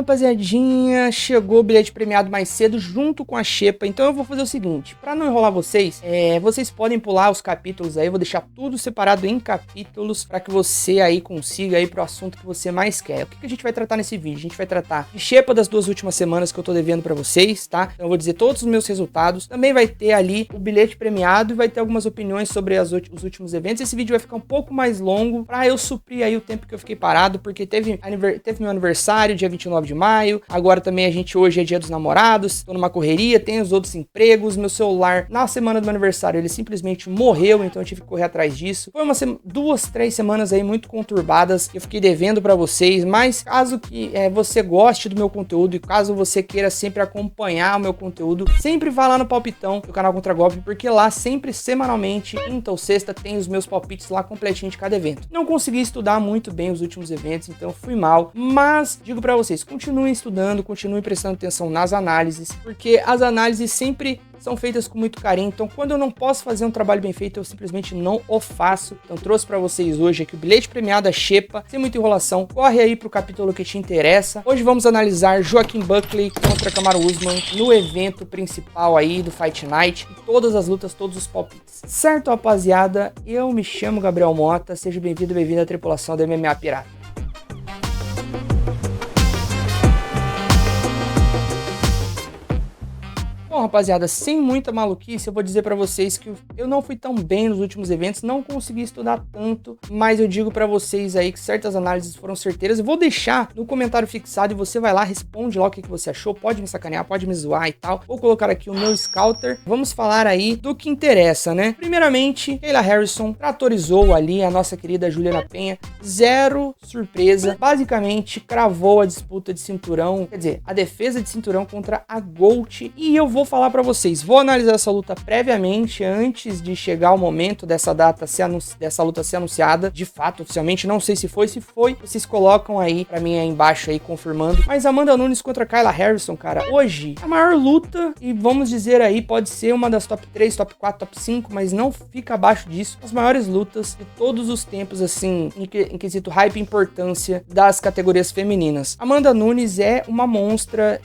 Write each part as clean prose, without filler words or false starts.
rapaziadinha, chegou o bilhete premiado mais cedo junto com a xepa, então eu vou fazer o seguinte, pra não enrolar vocês, vocês podem pular os capítulos aí, eu vou deixar tudo separado em capítulos pra que você aí consiga ir pro assunto que você mais quer. O que a gente vai tratar nesse vídeo? A gente vai tratar de xepa das 2 últimas semanas que eu tô devendo pra vocês, tá? Então eu vou dizer todos os meus resultados, também vai ter ali o bilhete premiado e vai ter algumas opiniões sobre os últimos eventos. Esse vídeo vai ficar um pouco mais longo pra eu suprir aí o tempo que eu fiquei parado, porque teve meu aniversário, dia 29 de maio, agora também hoje é dia dos namorados, tô numa correria, tenho os outros empregos, meu celular, na semana do meu aniversário, ele simplesmente morreu, então eu tive que correr atrás disso. Foi 2, 3 semanas aí muito conturbadas, que eu fiquei devendo pra vocês, mas caso que você goste do meu conteúdo e caso você queira sempre acompanhar o meu conteúdo, sempre vá lá no Palpitão, do canal Contra Golpe, porque lá sempre, semanalmente, quinta ou sexta, tem os meus palpites lá completinho de cada evento. Não consegui estudar muito bem os últimos eventos, então fui mal, mas digo pra vocês, continuem estudando, continuem prestando atenção nas análises, porque as análises sempre são feitas com muito carinho, então quando eu não posso fazer um trabalho bem feito, eu simplesmente não o faço. Então trouxe pra vocês hoje aqui o bilhete premiado da xepa, sem muita enrolação, corre aí pro capítulo que te interessa. Hoje vamos analisar Joaquim Buckley contra Kamaru Usman no evento principal aí do Fight Night, e todas as lutas, todos os palpites. Certo, rapaziada? Eu me chamo Gabriel Mota, seja bem-vindo, bem-vinda à tripulação da MMA Pirata. Bom, rapaziada, sem muita maluquice, eu vou dizer pra vocês que eu não fui tão bem nos últimos eventos, não consegui estudar tanto, mas eu digo pra vocês aí que certas análises foram certeiras. Eu vou deixar no comentário fixado e você vai lá, responde lá o que você achou, pode me sacanear, pode me zoar e tal. Vou colocar aqui o meu scouter. Vamos falar aí do que interessa, né? Primeiramente, Kayla Harrison tratorizou ali a nossa querida Juliana Penha, zero surpresa, basicamente cravou a disputa de cinturão, quer dizer, a defesa de cinturão contra a Gold, e eu vou falar pra vocês, vou analisar essa luta previamente, antes de chegar o momento dessa luta ser anunciada, de fato, oficialmente, não sei se foi, vocês colocam aí pra mim aí embaixo aí, confirmando, mas Amanda Nunes contra Kayla Harrison, cara, hoje, a maior luta, e vamos dizer aí, pode ser uma das top 3, top 4, top 5, mas não fica abaixo disso, as maiores lutas de todos os tempos, assim, em quesito hype e importância das categorias femininas. Amanda Nunes é uma monstra,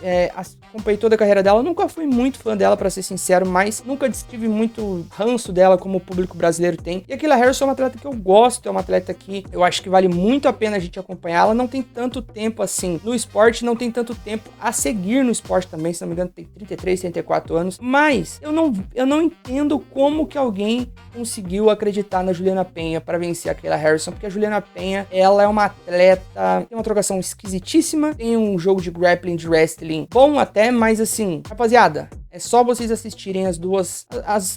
acompanhei toda a carreira dela, nunca fui muito fã dela, pra ser sincero, mas nunca tive muito ranço dela como o público brasileiro tem. E a Kayla Harrison é uma atleta que eu gosto, é uma atleta que eu acho que vale muito a pena a gente acompanhar. Ela não tem tanto tempo assim no esporte, não tem tanto tempo a seguir no esporte também, se não me engano tem 33, 34 anos, mas eu não entendo como que alguém conseguiu acreditar na Juliana Penha para vencer a Kayla Harrison, porque a Juliana Penha, ela é uma atleta, tem uma trocação esquisitíssima, tem um jogo de grappling, de wrestling bom até, mas assim, rapaziada, é só vocês assistirem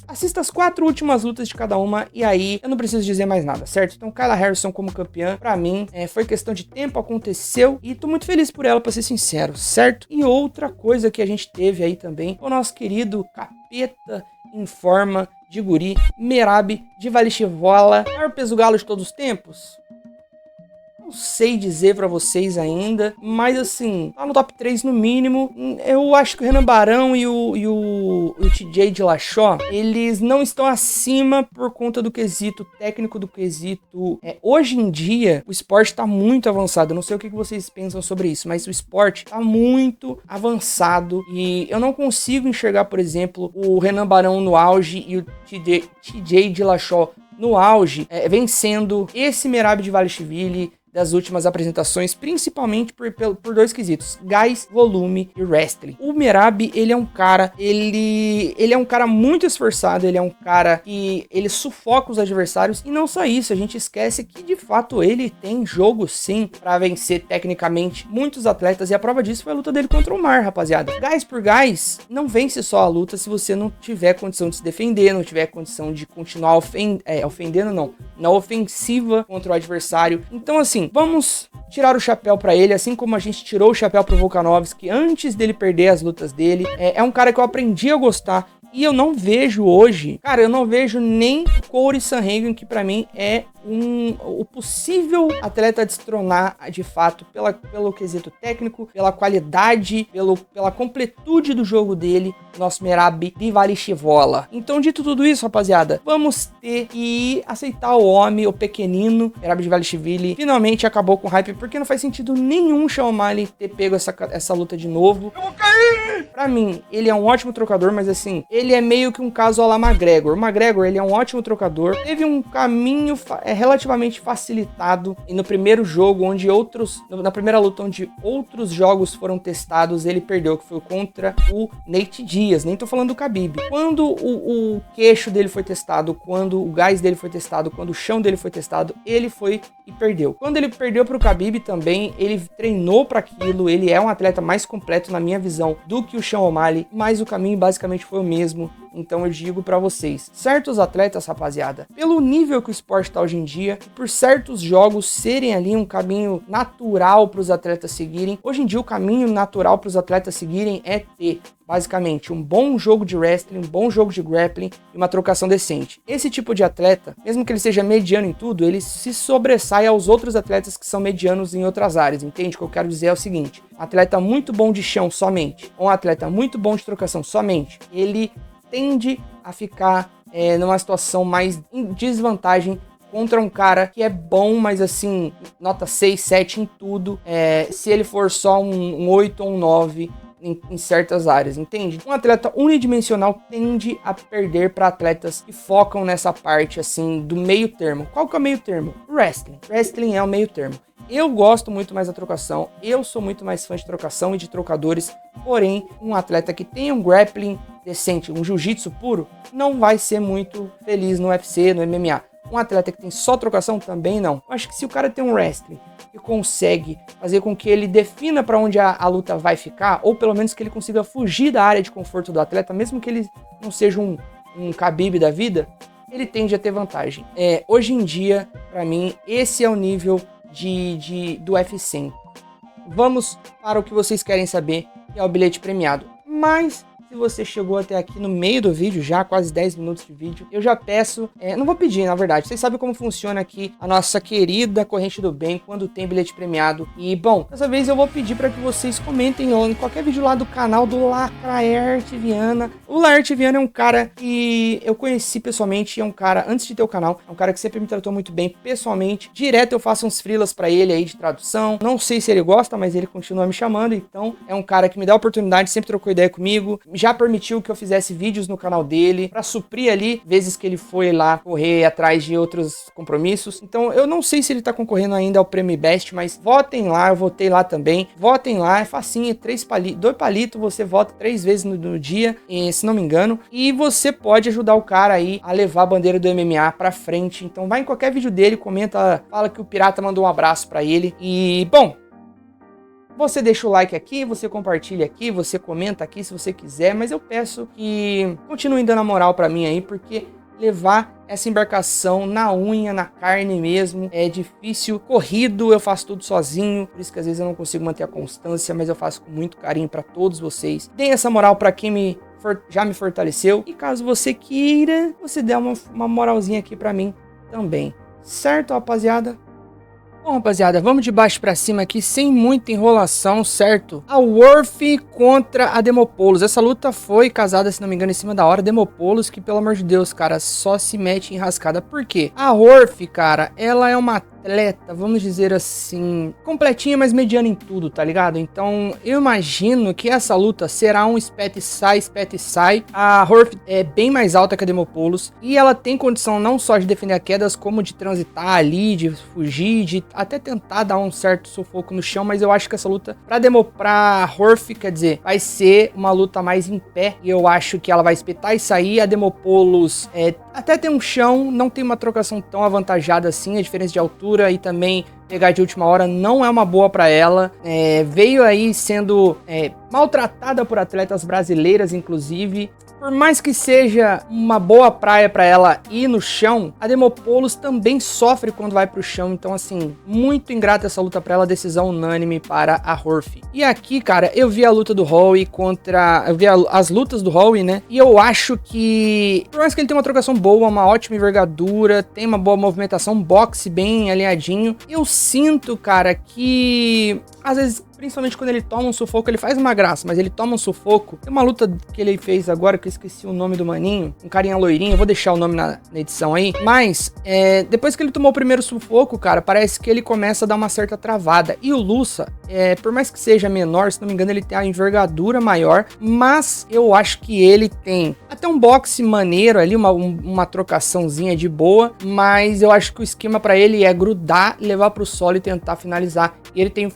assista as 4 últimas lutas de cada uma, e aí eu não preciso dizer mais nada, certo? Então Kayla Harrison como campeã, pra mim, foi questão de tempo, aconteceu, e tô muito feliz por ela, pra ser sincero, certo? E outra coisa que a gente teve aí também, o nosso querido capeta em forma de guri, Merab Dvalishvili, maior peso galo de todos os tempos? Não sei dizer pra vocês ainda, mas assim, tá no top 3 no mínimo. Eu acho que o Renan Barão e o TJ Dillashaw, eles não estão acima por conta do quesito técnico, do quesito... hoje em dia, o esporte tá muito avançado. Eu não sei o que vocês pensam sobre isso, mas o esporte tá muito avançado e eu não consigo enxergar, por exemplo, o Renan Barão no auge e o TJ Dillashaw no auge, vencendo esse Merab Dvalishvili das últimas apresentações, principalmente por 2 quesitos: gás, volume e wrestling. O Merab, ele é um cara, ele é um cara muito esforçado, ele é um cara que ele sufoca os adversários, e não só isso, a gente esquece que de fato ele tem jogo sim pra vencer tecnicamente muitos atletas, e a prova disso foi a luta dele contra o Mar, rapaziada. Gás por gás, não vence só a luta se você não tiver condição de se defender, não tiver condição de continuar ofendendo, não, na ofensiva contra o adversário. Então assim, vamos tirar o chapéu pra ele, assim como a gente tirou o chapéu pro Volkanovski antes dele perder as lutas dele. É um cara que eu aprendi a gostar. E eu não vejo hoje, cara, eu não vejo nem o Corey Sandhagen, que pra mim é o possível atleta a destronar de fato pelo quesito técnico, pela qualidade, pela completude do jogo dele, nosso Merab Dvalishvili. Então, dito tudo isso, rapaziada, vamos ter que aceitar o homem, o pequenino Merab Dvalishvili. Finalmente acabou com o hype, porque não faz sentido nenhum Sean O'Malley ter pego essa luta de novo. Eu vou cair! Pra mim, ele é um ótimo trocador, mas assim, ele é meio que um caso a la McGregor. O McGregor, ele é um ótimo trocador, teve um caminho relativamente facilitado, e no primeiro jogo, na primeira luta onde outros jogos foram testados, ele perdeu, que foi contra o Nate Diaz. Nem tô falando do Khabib. Quando o queixo dele foi testado, quando o gás dele foi testado, quando o chão dele foi testado, ele foi e perdeu. Quando ele perdeu pro Khabib também, ele treinou para aquilo, ele é um atleta mais completo na minha visão do que o Sean O'Malley, mas o caminho basicamente foi o mesmo. Então eu digo pra vocês, certos atletas, rapaziada, pelo nível que o esporte tá hoje em dia, por certos jogos serem ali um caminho natural pros atletas seguirem, hoje em dia o caminho natural pros atletas seguirem é ter, basicamente, um bom jogo de wrestling, um bom jogo de grappling e uma trocação decente. Esse tipo de atleta, mesmo que ele seja mediano em tudo, ele se sobressai aos outros atletas que são medianos em outras áreas, entende? O que eu quero dizer é o seguinte, um atleta muito bom de chão somente, ou um atleta muito bom de trocação somente, ele tende a ficar numa situação mais em desvantagem contra um cara que é bom, mas assim, nota 6, 7 em tudo, se ele for só um 8 ou um 9 em certas áreas, entende? Um atleta unidimensional tende a perder para atletas que focam nessa parte assim do meio termo. Qual que é o meio termo? Wrestling. Wrestling é o meio termo. Eu gosto muito mais da trocação, eu sou muito mais fã de trocação e de trocadores, porém, um atleta que tem um grappling decente, um jiu-jitsu puro, não vai ser muito feliz no UFC, no MMA. Um atleta que tem só trocação também não. Eu acho que se o cara tem um wrestling e consegue fazer com que ele defina para onde a luta vai ficar, ou pelo menos que ele consiga fugir da área de conforto do atleta, mesmo que ele não seja um Khabib da vida, ele tende a ter vantagem. Hoje em dia, para mim, esse é o nível do UFC. Vamos para o que vocês querem saber, que é o bilhete premiado. Mas se você chegou até aqui no meio do vídeo, já quase 10 minutos de vídeo, eu já peço, não vou pedir na verdade, vocês sabem como funciona aqui a nossa querida corrente do bem quando tem bilhete premiado. E bom, dessa vez eu vou pedir para que vocês comentem em qualquer vídeo lá do canal do Laerte Viana. O Laerte Viana é um cara que eu conheci pessoalmente, é um cara, antes de ter o canal, é um cara que sempre me tratou muito bem pessoalmente. Direto eu faço uns freelas para ele aí de tradução, não sei se ele gosta, mas ele continua me chamando, então é um cara que me dá oportunidade, sempre trocou ideia comigo, já permitiu que eu fizesse vídeos no canal dele para suprir ali vezes que ele foi lá correr atrás de outros compromissos. Então eu não sei se ele tá concorrendo ainda ao Prêmio Best, mas votem lá, eu votei lá também. Votem lá, é facinho, 2 palitos, você vota 3 vezes no dia, se não me engano, e você pode ajudar o cara aí a levar a bandeira do MMA pra frente. Então vai em qualquer vídeo dele, comenta, fala que o Pirata mandou um abraço pra ele. E bom, você deixa o like aqui, você compartilha aqui, você comenta aqui se você quiser, mas eu peço que continuem dando a moral pra mim aí, porque levar essa embarcação na unha, na carne mesmo, é difícil. Corrido, eu faço tudo sozinho, por isso que às vezes eu não consigo manter a constância, mas eu faço com muito carinho pra todos vocês. Deem essa moral pra quem já me fortaleceu, e caso você queira, você dê uma moralzinha aqui pra mim também. Certo, rapaziada? Bom, rapaziada, vamos de baixo pra cima aqui, sem muita enrolação, certo? A Worth contra a Demopoulos. Essa luta foi casada, se não me engano, em cima da hora. Demopoulos, que pelo amor de Deus, cara, só se mete em rascada. Por quê? A Worth, cara, ela é uma atleta, vamos dizer assim, completinha, mas mediana em tudo, tá ligado? Então, eu imagino que essa luta será um espete sai. A Worth é bem mais alta que a Demopoulos, e ela tem condição não só de defender quedas, como de transitar ali, de fugir, de até tentar dar um certo sufoco no chão, mas eu acho que essa luta pra Worth, quer dizer, vai ser uma luta mais em pé, e eu acho que ela vai espetar e sair. A Demopoulos até tem um chão, não tem uma trocação tão avantajada assim, a diferença de altura e também pegar de última hora não é uma boa para ela. Veio aí sendo maltratada por atletas brasileiras, inclusive. Por mais que seja uma boa praia pra ela ir no chão, a Demopoulos também sofre quando vai pro chão. Então, assim, muito ingrata essa luta pra ela, decisão unânime para a Horfey. E aqui, cara, eu vi a luta do Howie contra... Eu vi as lutas do Howie, né? E eu acho que... Por mais que ele tenha uma trocação boa, uma ótima envergadura, tem uma boa movimentação, um boxe bem alinhadinho, eu sinto, cara, que... Às vezes, principalmente quando ele toma um sufoco, ele faz uma graça, mas ele toma um sufoco. Tem uma luta que ele fez agora, que eu esqueci o nome do maninho, um carinha loirinho, eu vou deixar o nome na edição aí. Mas, depois que ele tomou o primeiro sufoco, cara, parece que ele começa a dar uma certa travada. E o Lusa, por mais que seja menor, se não me engano, ele tem a envergadura maior, mas eu acho que ele tem até um boxe maneiro ali, uma trocaçãozinha de boa, mas eu acho que o esquema pra ele é grudar, levar pro solo e tentar finalizar. E ele tem,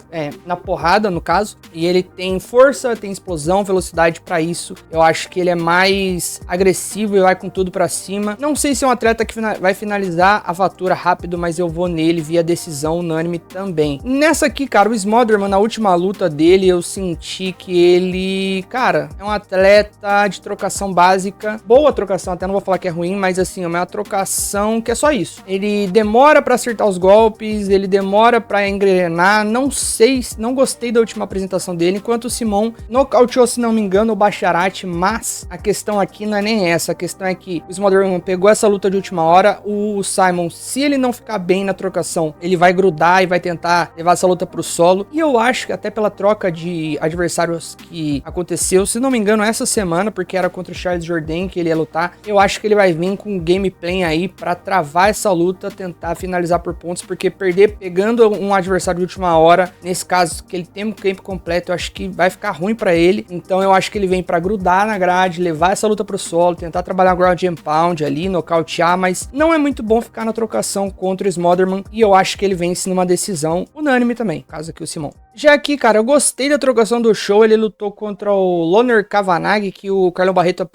na porrada, no caso, e ele tem força, tem explosão, velocidade pra isso. Eu acho que ele é mais agressivo e vai com tudo pra cima. Não sei se é um atleta que vai finalizar a fatura rápido, mas eu vou nele via decisão unânime também. Nessa aqui, cara, o Smotherman, na última luta dele, eu senti que ele, cara, é um atleta de trocação básica. Boa trocação, até não vou falar que é ruim, mas assim, é uma trocação que é só isso. Ele demora pra acertar os golpes, ele demora pra engrenar. Não sei, não gostei da última apresentação dele, enquanto o Simon nocauteou, se não me engano, o Basharat, mas a questão aqui não é nem essa, a questão é que o Smotherman pegou essa luta de última hora, o Simon, se ele não ficar bem na trocação, ele vai grudar e vai tentar levar essa luta pro solo, e eu acho que até pela troca de adversários que aconteceu, se não me engano, essa semana, porque era contra o Charles Jourdain que ele ia lutar, eu acho que ele vai vir com gameplay aí pra travar essa luta, tentar finalizar por pontos, porque pegando um adversário de última hora, nesse caso que ele tem um camp completo, eu acho que vai ficar ruim pra ele, então eu acho que ele vem pra grudar na grade, levar essa luta pro solo, tentar trabalhar ground and pound ali, nocautear, mas não é muito bom ficar na trocação contra o Smotherman, e eu acho que ele vence numa decisão unânime também, caso aqui o Simon. Já aqui, cara, eu gostei da trocação do show, ele lutou contra o Loner Kavanagh, que o Carlão Barreto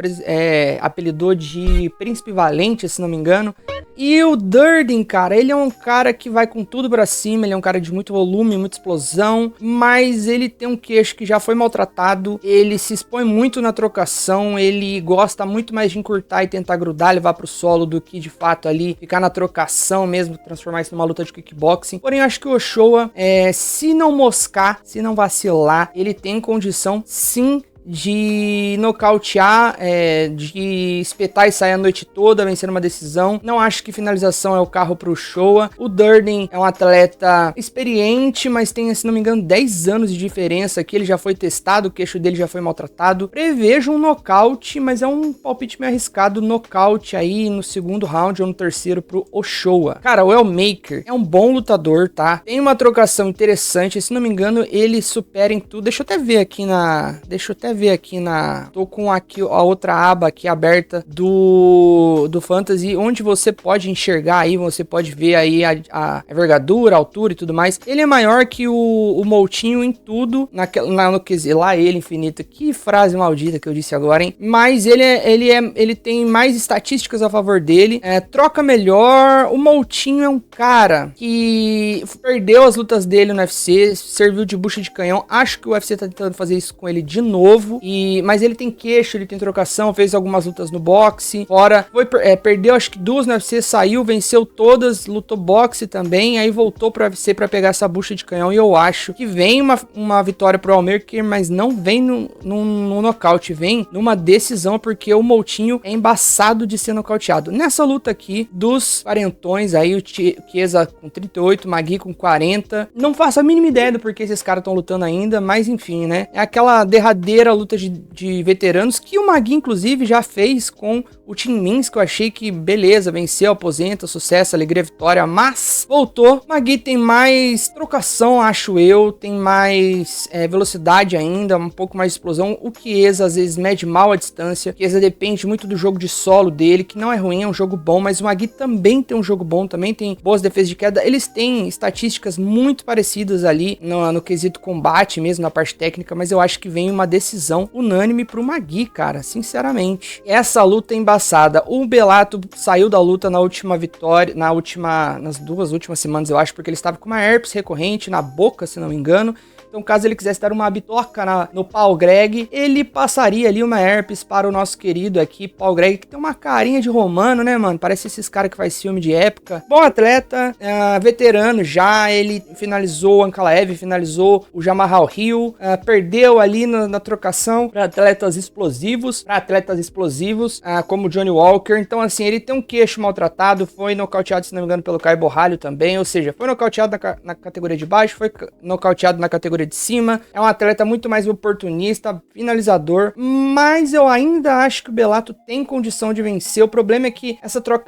apelidou de Príncipe Valente, se não me engano. E o Durden, cara, ele é um cara que vai com tudo pra cima, ele é um cara de muito volume, muita explosão, mas ele tem um queixo que já foi maltratado, ele se expõe muito na trocação, ele gosta muito mais de encurtar e tentar grudar, levar pro solo do que de fato ali ficar na trocação mesmo, transformar isso numa luta de kickboxing. Porém, eu acho que o Ochoa, se não moscar, se não vacilar, ele tem condição sim de nocautear, de espetar e sair a noite toda, vencer uma decisão. Não acho que finalização é o carro pro Showa. O Durden é um atleta experiente, mas tem, se não me engano, 10 anos de diferença aqui. Ele já foi testado, o queixo dele já foi maltratado. Prevejo um nocaute, mas é um palpite meio arriscado, nocaute aí no segundo round ou no terceiro pro Ochoa. Cara, o Elmaker é um bom lutador, tá? Tem uma trocação interessante, se não me engano, ele supera em tudo. Deixa eu até ver aqui tô com aqui a outra aba aqui aberta do Fantasy, onde você pode enxergar aí, você pode ver aí a envergadura, a altura e tudo mais. Ele é maior que o Moutinho em tudo, no QZ, lá ele infinito. Que frase maldita que eu disse agora, hein? Mas ele tem mais estatísticas a favor dele, troca melhor. O Moutinho é um cara que perdeu as lutas dele no UFC, serviu de bucha de canhão. Acho que o UFC tá tentando fazer isso com ele de novo. Mas ele tem queixo, ele tem trocação, fez algumas lutas no boxe, perdeu acho que 2 no UFC, saiu, venceu todas, lutou boxe também, aí voltou pro UFC pra pegar essa bucha de canhão, e eu acho que vem uma vitória pro Elmaker, mas não vem num nocaute, vem numa decisão, porque o Moutinho é embaçado de ser nocauteado. Nessa luta aqui, dos quarentões aí, o Chiesa com 38, o Magui com 40, não faço a mínima ideia do porquê esses caras estão lutando ainda, mas enfim, né, é aquela derradeira luta de veteranos que o Magui, inclusive, já fez com o Tim Means, que eu achei que, beleza, venceu, aposenta, sucesso, alegria, vitória, mas voltou. Magui tem mais trocação, acho eu, tem mais velocidade ainda, um pouco mais de explosão. O Chiesa, às vezes, mede mal a distância. O Chiesa depende muito do jogo de solo dele, que não é ruim, é um jogo bom, mas o Magui também tem um jogo bom, também tem boas defesas de queda. Eles têm estatísticas muito parecidas ali no quesito combate mesmo, na parte técnica, mas eu acho que vem uma decisão decisão unânime pro Magui, cara, sinceramente. Essa luta é embaçada. O Bellato saiu da luta na última vitória, nas 2 últimas semanas, eu acho, porque ele estava com uma herpes recorrente na boca, se não me engano. Então, caso ele quisesse dar uma bitoca no Paul Greg, ele passaria ali uma herpes para o nosso querido aqui, Paul Greg, que tem uma carinha de romano, né, mano? Parece esses caras que faz filme de época. Bom atleta, veterano já, ele finalizou o Ankalaev, finalizou o Jamahal Hill, perdeu ali na trocação para atletas explosivos, como o Johnny Walker. Então, assim, ele tem um queixo maltratado, foi nocauteado, se não me engano, pelo Caio Borralho também, ou seja, foi nocauteado na categoria de baixo, foi nocauteado na categoria de cima, é um atleta muito mais oportunista, finalizador, mas eu ainda acho que o Bellato tem condição de vencer. O problema é que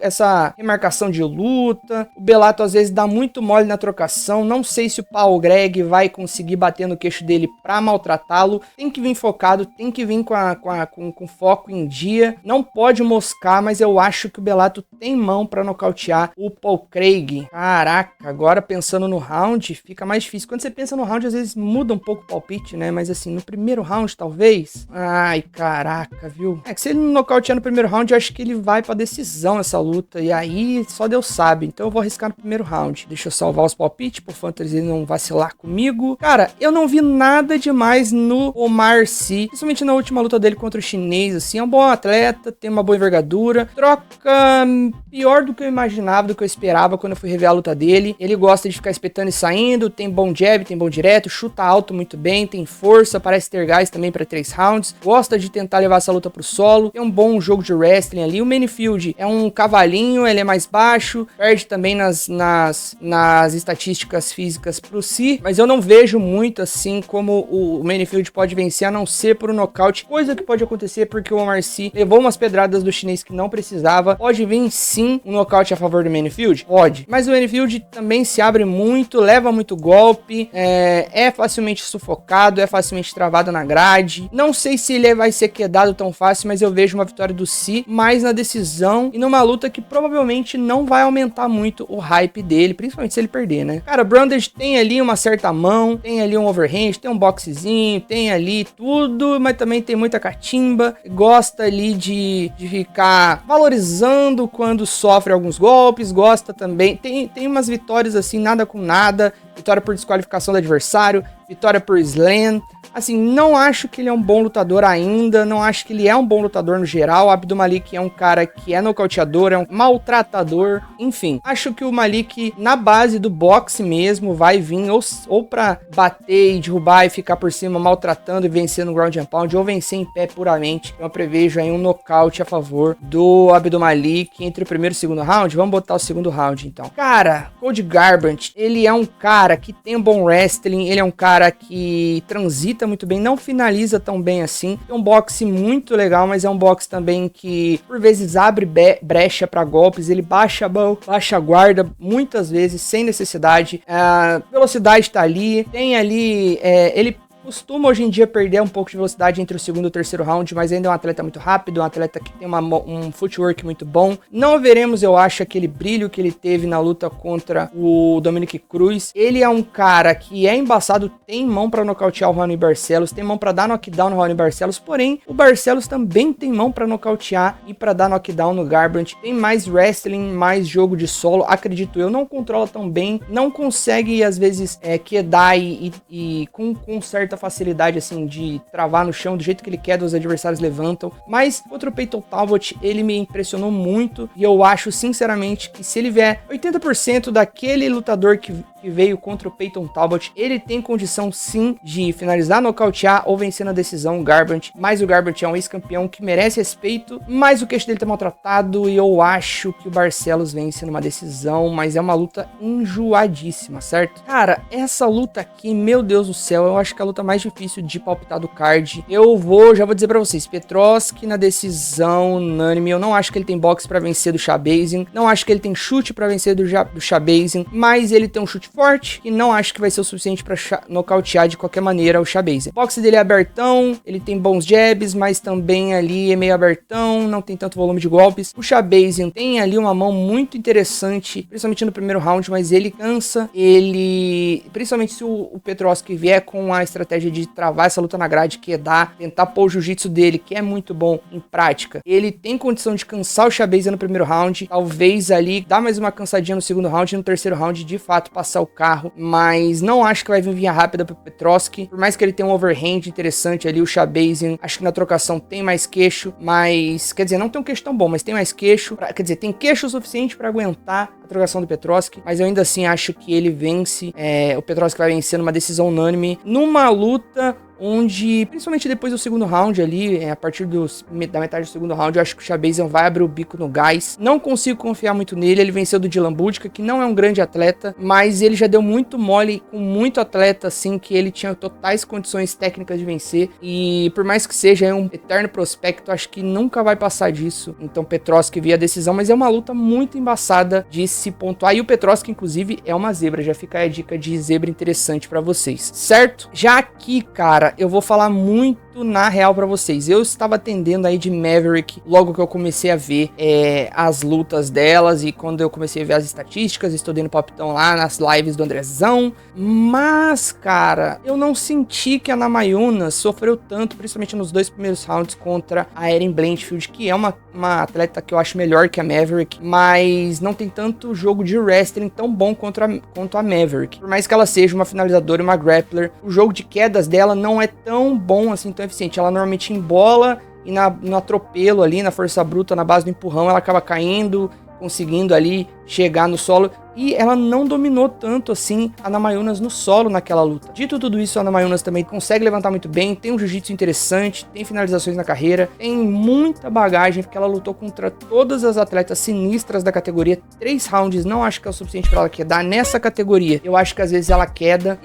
essa remarcação de luta, o Bellato às vezes dá muito mole na trocação, não sei se o Paul Greg vai conseguir bater no queixo dele pra maltratá-lo, tem que vir focado, tem que vir com foco em dia, não pode moscar, mas eu acho que o Bellato tem mão pra nocautear o Paul Craig. Caraca, agora pensando no round, fica mais difícil. Quando você pensa no round, às vezes muda um pouco o palpite, né? Mas assim, no primeiro round, talvez. Ai, caraca, viu? É que se ele não nocautear no primeiro round, eu acho que ele vai pra decisão essa luta. E aí, só Deus sabe. Então eu vou arriscar no primeiro round. Deixa eu salvar os palpites pro Fantasy não vacilar comigo. Cara, eu não vi nada demais no Omar Sy, principalmente na última luta dele contra o chinês, assim. É um bom atleta, tem uma boa envergadura. Troca pior do que eu imaginava, do que eu esperava quando eu fui rever a luta dele. Ele gosta de ficar espetando e saindo, tem bom jab, tem bom direto, chuta alto muito bem, tem força, parece ter gás também para 3 rounds, gosta de tentar levar essa luta pro solo, tem um bom jogo de wrestling ali. O Menifield é um cavalinho, ele é mais baixo, perde também nas estatísticas físicas pro Sy, mas eu não vejo muito assim como o Menifield pode vencer, a não ser por um nocaute, coisa que pode acontecer porque o Omar Sy levou umas pedradas do chinês que não precisava. Pode vir sim um nocaute a favor do Menifield? Pode, mas o Menifield também se abre muito, leva muito golpe, é facilmente sufocado, é facilmente travado na grade. Não sei se ele vai ser quedado tão fácil, mas eu vejo uma vitória do Sy mais na decisão e numa luta que provavelmente não vai aumentar muito o hype dele, principalmente se ele perder, né? Cara, Brundage tem ali uma certa mão, tem ali um overhand, tem um boxezinho, tem ali tudo, mas também tem muita catimba, gosta ali de ficar valorizando quando sofre alguns golpes, gosta também, tem umas vitórias assim, nada com nada, vitória por desqualificação do adversário, vitória por slam. Assim, não acho que ele é um bom lutador ainda, não acho que ele é um bom lutador no geral. O Abdul Malik é um cara que é nocauteador, é um maltratador, enfim. Acho que o Malik, na base do boxe mesmo, vai vir ou pra bater e derrubar e ficar por cima maltratando e vencer no ground and pound, ou vencer em pé puramente. Eu prevejo aí um nocaute a favor do Abdul Malik entre o primeiro e o segundo round. Vamos botar o segundo round, então. Cara, Cody Garbrandt, ele é um cara que tem um bom wrestling, ele é um cara que transita muito bem, não finaliza tão bem assim. É um boxe muito legal, mas é um boxe também que por vezes abre brecha para golpes, ele baixa a mão, baixa a guarda muitas vezes sem necessidade. A velocidade tá ali, tem ali, ele costuma hoje em dia perder um pouco de velocidade entre o segundo e o terceiro round, mas ainda é um atleta muito rápido, um atleta que tem um footwork muito bom. Não veremos, eu acho, aquele brilho que ele teve na luta contra o Dominic Cruz. Ele é um cara que é embaçado, tem mão pra nocautear o Raoni Barcelos, tem mão pra dar knockdown no Raoni Barcelos, porém, o Barcelos também tem mão pra nocautear e pra dar knockdown no Garbrandt. Tem mais wrestling, mais jogo de solo, acredito eu, não controla tão bem, não consegue, às vezes, quedar e com certa facilidade, assim, de travar no chão do jeito que ele quer, os adversários levantam, mas contra o Peyton Talbot, ele me impressionou muito, e eu acho, sinceramente, que se ele vier 80% daquele lutador que veio contra o Peyton Talbot, ele tem condição, sim, de finalizar, nocautear ou vencer na decisão o Garbrandt, mas o Garbrandt é um ex-campeão que merece respeito, mas o queixo dele tá maltratado, e eu acho que o Barcelos vence numa decisão, mas é uma luta enjoadíssima, certo? Cara, essa luta aqui, meu Deus do céu, eu acho que é a luta mais difícil de palpitar do card. Já vou dizer pra vocês, Petroski na decisão unânime, eu não acho que ele tem boxe pra vencer do Shabazin, não acho que ele tem chute pra vencer do Shabazin, mas ele tem um chute forte e não acho que vai ser o suficiente pra nocautear de qualquer maneira o Shabazin. O boxe dele é abertão, ele tem bons jabs, mas também ali é meio abertão, não tem tanto volume de golpes. O Shabazin tem ali uma mão muito interessante, principalmente no primeiro round, mas ele cansa, principalmente se o Petroski vier com a estratégia estratégia de travar essa luta na grade, quedar, tentar pôr o jiu-jitsu dele, que é muito bom em prática. Ele tem condição de cansar o Chabeza no primeiro round, talvez ali dar mais uma cansadinha no segundo round e no terceiro round de fato passar o carro, mas não acho que vai vir via rápida pro Petroski, por mais que ele tenha um overhand interessante ali, o Chabeza, acho que na trocação tem mais queixo, mas, quer dizer, não tem um queixo tão bom, mas tem mais queixo, quer dizer, tem queixo o suficiente para aguentar a trocação do Petroski, mas eu ainda assim acho que ele vence, o Petroski vai vencer numa decisão unânime, numa luta onde, principalmente depois do segundo round ali, a partir da metade do segundo round, eu acho que o Chabeza vai abrir o bico no gás. Não consigo confiar muito nele, ele venceu do Dylan Budka, que não é um grande atleta, mas ele já deu muito mole com muito atleta, assim, que ele tinha totais condições técnicas de vencer, e por mais que seja um eterno prospecto, acho que nunca vai passar disso. Então Petroski via a decisão, mas é uma luta muito embaçada de se pontuar, e o Petroski, inclusive, é uma zebra, já fica a dica de zebra interessante pra vocês, certo? Já aqui, cara, eu vou falar muito na real pra vocês. Eu estava atendendo aí de Maverick logo que eu comecei a ver as lutas delas, e quando eu comecei a ver as estatísticas, estudei no Poptão lá nas lives do Andrezão, mas, cara, eu não senti que a Namajunas sofreu tanto, principalmente nos 2 primeiros rounds contra a Erin Blanchfield, que é uma atleta que eu acho melhor que a Maverick, mas não tem tanto jogo de wrestling tão bom quanto a Maverick. Por mais que ela seja uma finalizadora e uma grappler, o jogo de quedas dela não é tão bom assim, tão eficiente. Ela normalmente embola e no atropelo ali, na força bruta, na base do empurrão, ela acaba caindo, conseguindo ali chegar no solo, e ela não dominou tanto assim a Namajunas no solo naquela luta. Dito tudo isso, a Namajunas também consegue levantar muito bem, tem um jiu-jitsu interessante, tem finalizações na carreira, tem muita bagagem, porque ela lutou contra todas as atletas sinistras da categoria. 3 rounds não acho que é o suficiente para ela quedar nessa categoria. Eu acho que às vezes ela queda,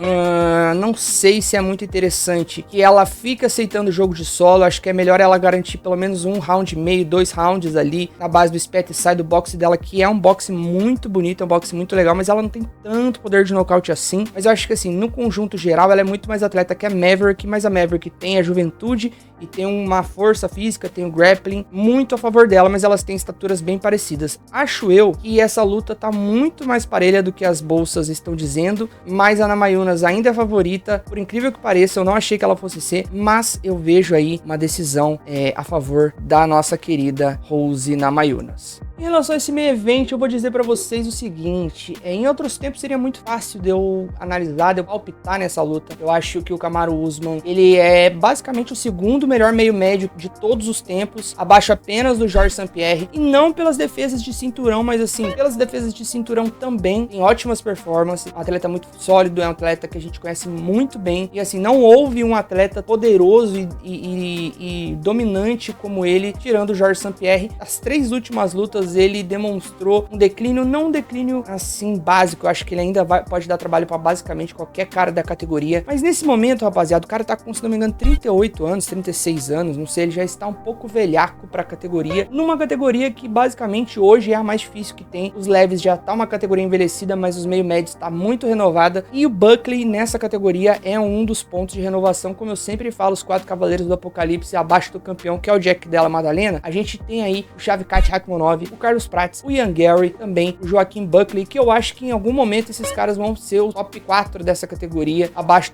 não sei se é muito interessante que ela fica aceitando o jogo de solo. Acho que é melhor ela garantir pelo menos 1 round e meio, 2 rounds ali na base do spat e sai do boxe dela, que é um boxe muito bonito, é um boxe muito legal, mas ela não tem tanto poder de nocaute assim. Mas eu acho que assim, no conjunto geral, ela é muito mais atleta que a Maverick, mas a Maverick tem a juventude e tem uma força física, tem o grappling muito a favor dela, mas elas têm estaturas bem parecidas. Acho eu que essa luta tá muito mais parelha do que as bolsas estão dizendo, mas a Namajunas ainda é favorita, por incrível que pareça. Eu não achei que ela fosse ser, mas eu vejo aí uma decisão a favor da nossa querida Rose Namajunas. Em relação a esse meio evento, eu vou dizer pra vocês o seguinte, em outros tempos seria muito fácil de eu analisar, de eu palpitar nessa luta. Eu acho que o Kamaru Usman, ele é basicamente o segundo melhor meio médio de todos os tempos, abaixo apenas do Georges St-Pierre, e não pelas defesas de cinturão, mas assim, pelas defesas de cinturão também, tem ótimas performances, um atleta muito sólido, é um atleta que a gente conhece muito bem, e assim, não houve um atleta poderoso e dominante como ele, tirando o Georges St-Pierre. As 3 últimas lutas ele demonstrou um declínio, não um declínio assim básico, eu acho que ele ainda pode dar trabalho para basicamente qualquer cara da categoria, mas nesse momento, rapaziada, o cara tá com, se não me engano, 38 anos, 36 anos, não sei, ele já está um pouco velhaco pra categoria, numa categoria que basicamente hoje é a mais difícil que tem. Os leves já tá uma categoria envelhecida, mas os meio médios tá muito renovada, e o Buckley nessa categoria é um dos pontos de renovação. Como eu sempre falo, os 4 cavaleiros do apocalipse abaixo do campeão, que é o Jack Della Maddalena, a gente tem aí o Shavkat Rakhmonov, o Carlos Prates, o Ian Gary, também o Joaquim Buckley, que eu acho que em algum momento esses caras vão ser o top 4 dessa categoria, abaixo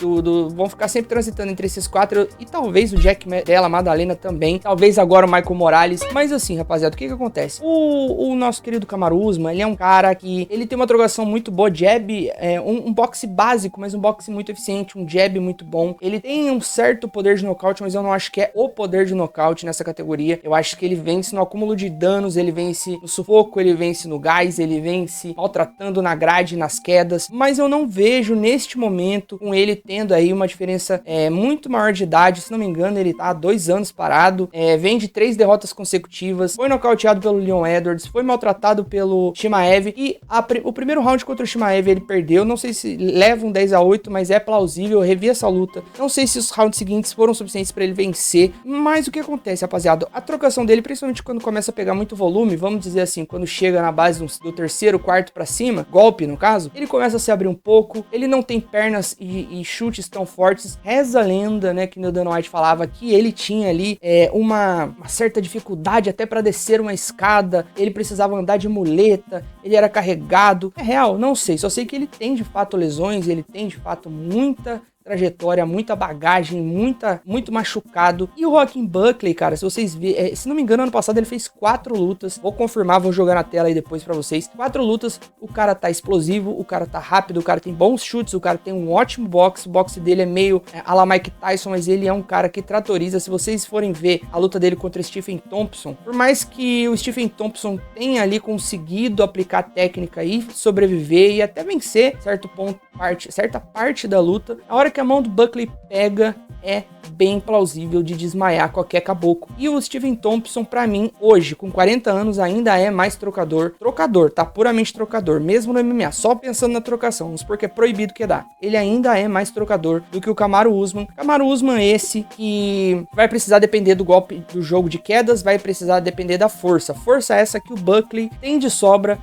vão ficar sempre transitando entre esses 4, e talvez o Jack Della Maddalena também, talvez agora o Michael Morales. Mas assim, rapaziada, o que acontece? O nosso querido Kamaru Usman, ele é um cara que ele tem uma trocação muito boa, jab, um boxe básico, mas um boxe muito eficiente, um jab muito bom. Ele tem um certo poder de nocaute, mas eu não acho que é o poder de nocaute nessa categoria. Eu acho que ele vence no acúmulo de danos, ele vence no sufoco, ele vence no gás, ele vence maltratando na grade, nas quedas, mas eu não vejo neste momento com ele tendo aí uma diferença muito maior de idade. Se não me engano, ele tá há 2 anos parado, vem de 3 derrotas consecutivas, foi nocauteado pelo Leon Edwards, foi maltratado pelo Chimaev, e o primeiro round contra o Chimaev ele perdeu, não sei se leva um 10-8, mas é plausível. Eu revi essa luta, não sei se os rounds seguintes foram suficientes pra ele vencer, mas o que acontece, rapaziada? A trocação dele, principalmente quando começa a pegar muito volume, vamos dizer assim, quando chega na base do terceiro, quarto pra cima, golpe no caso, ele começa a se abrir um pouco, ele não tem pernas e chutes tão fortes. Reza a lenda, né, que o Dana White falava que ele tinha ali uma certa dificuldade até pra descer uma escada, ele precisava andar de muleta, ele era carregado. É real, não sei, só sei que ele tem de fato lesões, ele tem de fato muita trajetória, muita bagagem, muito machucado. E o Joaquin Buckley, cara, se vocês verem, se não me engano, ano passado ele fez 4 lutas. Vou confirmar, vou jogar na tela aí depois pra vocês. 4 lutas, o cara tá explosivo, o cara tá rápido, o cara tem bons chutes, o cara tem um ótimo boxe. O boxe dele é meio a la Mike Tyson, mas ele é um cara que tratoriza. Se vocês forem ver a luta dele contra Stephen Thompson, por mais que o Stephen Thompson tenha ali conseguido aplicar técnica e sobreviver e até vencer certa parte da luta, a hora que a mão do Buckley pega, é bem plausível de desmaiar qualquer caboclo. E o Stephen Thompson, pra mim, hoje, com 40 anos, ainda é mais trocador. Trocador, tá? Puramente trocador. Mesmo no MMA, só pensando na trocação, vamos supor que é proibido quedar. Ele ainda é mais trocador do que o Kamaru Usman. Kamaru Usman esse que vai precisar depender do golpe do jogo de quedas, vai precisar depender da força. Força essa que o Buckley tem de sobra,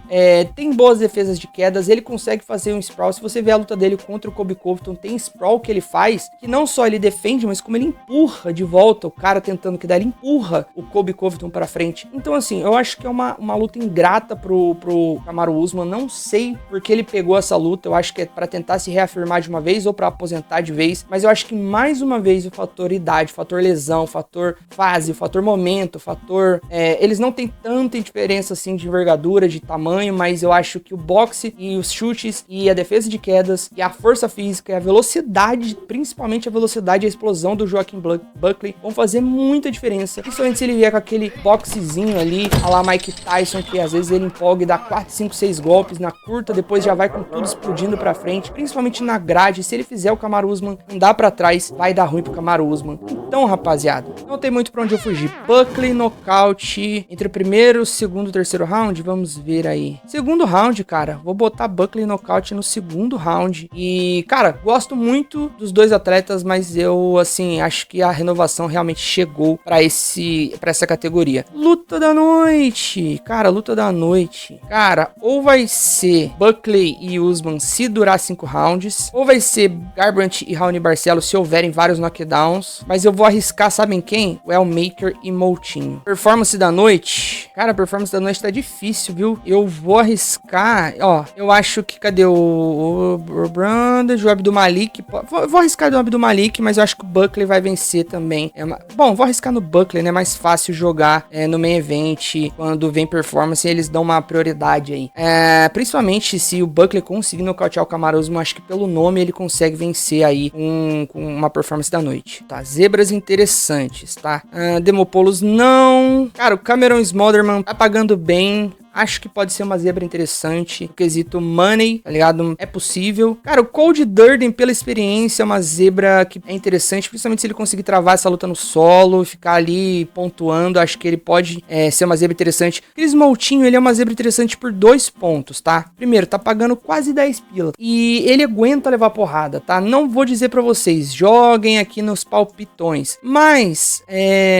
tem boas defesas de quedas, ele consegue fazer um sprawl. Se você vê a luta dele contra o Colby Covington, tem sprawl que ele faz, que não só ele defende, mas como ele empurra de volta o cara tentando quedar, ele empurra o Colby Covington pra frente. Então assim, eu acho que é uma luta ingrata pro Kamaru Usman, não sei porque ele pegou essa luta, eu acho que é pra tentar se reafirmar de uma vez ou pra aposentar de vez, mas eu acho que mais uma vez o fator idade, o fator lesão, o fator fase, o fator momento, o fator... eles não têm tanta diferença assim de envergadura, de tamanho, mas eu acho que o boxe e os chutes e a defesa de quedas e a força física e a velocidade, principalmente a velocidade e a explosão do Joaquin Buckley vão fazer muita diferença, principalmente se ele vier com aquele boxezinho ali, a la Mike Tyson, que às vezes ele empolga e dá 4, 5, 6 golpes na curta, depois já vai com tudo explodindo pra frente, principalmente na grade. Se ele fizer o Kamaru Usman andar pra trás, vai dar ruim pro Kamaru Usman. Então, rapaziada, não tem muito pra onde eu fugir. Buckley nocaute entre o primeiro, segundo e terceiro round, vamos ver aí. Segundo round, cara, vou botar Buckley nocaute no segundo round. E, cara, gosto muito dos dois atletas, mas eu, assim, acho que a renovação realmente chegou pra essa categoria. Luta da noite, cara, luta da noite. Cara, ou vai ser Buckley e Usman se durar 5 rounds, ou vai ser Garbrandt e Raoni Barcelos se houverem vários knockdowns, mas eu vou arriscar, sabem quem? O Elmaker e Moutinho. Performance da noite, cara, performance da noite tá difícil, viu? Eu vou arriscar, ó, eu acho que, cadê o Brandon, o Abdulmalik, vou arriscar do Abdulmalik, mas eu acho que o Buckley vai vencer também. Bom, vou arriscar no Buckley, né? É mais fácil jogar no main event, quando vem performance, eles dão uma prioridade aí. Principalmente se o Buckley conseguir nocautear o Kamaru Usman, acho que pelo nome ele consegue vencer aí com uma performance da noite. Tá, zebras interessantes, tá? Demopoulos não. Cara, o Cameron Smotherman tá pagando bem. Acho que pode ser uma zebra interessante. O quesito money, tá ligado? É possível. Cara, o Cold Durden, pela experiência, é uma zebra que é interessante, principalmente se ele conseguir travar essa luta no solo, ficar ali pontuando. Acho que ele pode ser uma zebra interessante. Chris Moutinho, ele é uma zebra interessante por 2 pontos, tá? Primeiro, tá pagando quase 10 pila. E ele aguenta levar porrada, tá? Não vou dizer pra vocês, joguem aqui nos palpitões. Mas,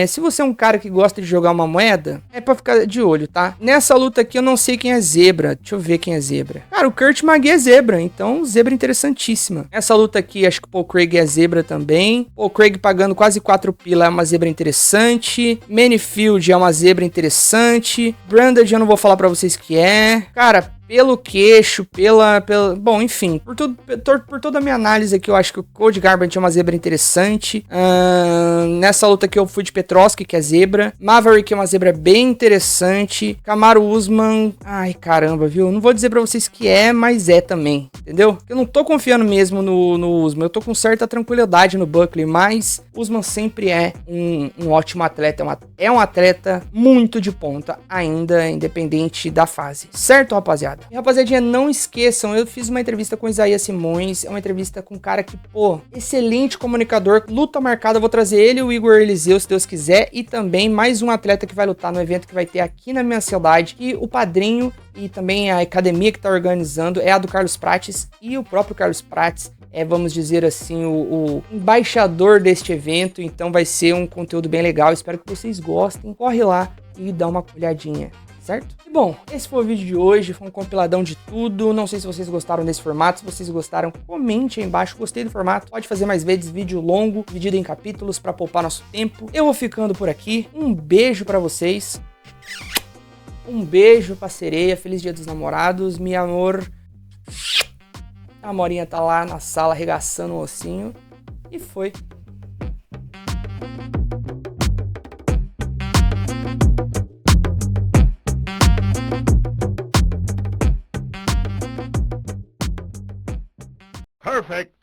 se você é um cara que gosta de jogar uma moeda, é pra ficar de olho, tá? Nessa luta aqui eu não sei quem é zebra. Deixa eu ver quem é zebra. Cara, o Kurt Magee é zebra, então zebra interessantíssima. Essa luta aqui, acho que o Paul Craig é zebra também. Paul Craig pagando quase 4 pila é uma zebra interessante. Manifield é uma zebra interessante. Branded eu não vou falar pra vocês que é. Cara, pelo queixo, bom, enfim, por toda a minha análise aqui, eu acho que o Cody Garbrandt é uma zebra interessante. Nessa luta aqui eu fui de Petroski, que é zebra. Maverick é uma zebra bem interessante. Kamaru Usman, ai caramba, viu? Não vou dizer pra vocês que é, mas é também, entendeu? Eu não tô confiando mesmo no Usman, eu tô com certa tranquilidade no Buckley, mas Usman sempre é um ótimo atleta, é um atleta muito de ponta, ainda independente da fase, certo, rapaziada? E rapaziadinha, não esqueçam, eu fiz uma entrevista com o Isaías Simões, é uma entrevista com um cara que, pô, excelente comunicador, luta marcada, eu vou trazer ele e o Igor Eliseu, se Deus quiser, e também mais um atleta que vai lutar no evento que vai ter aqui na minha cidade, e o padrinho e também a academia que tá organizando é a do Carlos Prates, e o próprio Carlos Prates vamos dizer assim, o embaixador deste evento, então vai ser um conteúdo bem legal, espero que vocês gostem, corre lá e dá uma olhadinha. Certo? E bom, esse foi o vídeo de hoje, foi um compiladão de tudo, não sei se vocês gostaram desse formato, se vocês gostaram, comente aí embaixo, gostei do formato, pode fazer mais vezes, vídeo longo, dividido em capítulos pra poupar nosso tempo. Eu vou ficando por aqui, um beijo pra vocês, um beijo pra sereia, feliz dia dos namorados, meu amor, a Amorinha tá lá na sala arregaçando o ossinho. e foi. Perfect.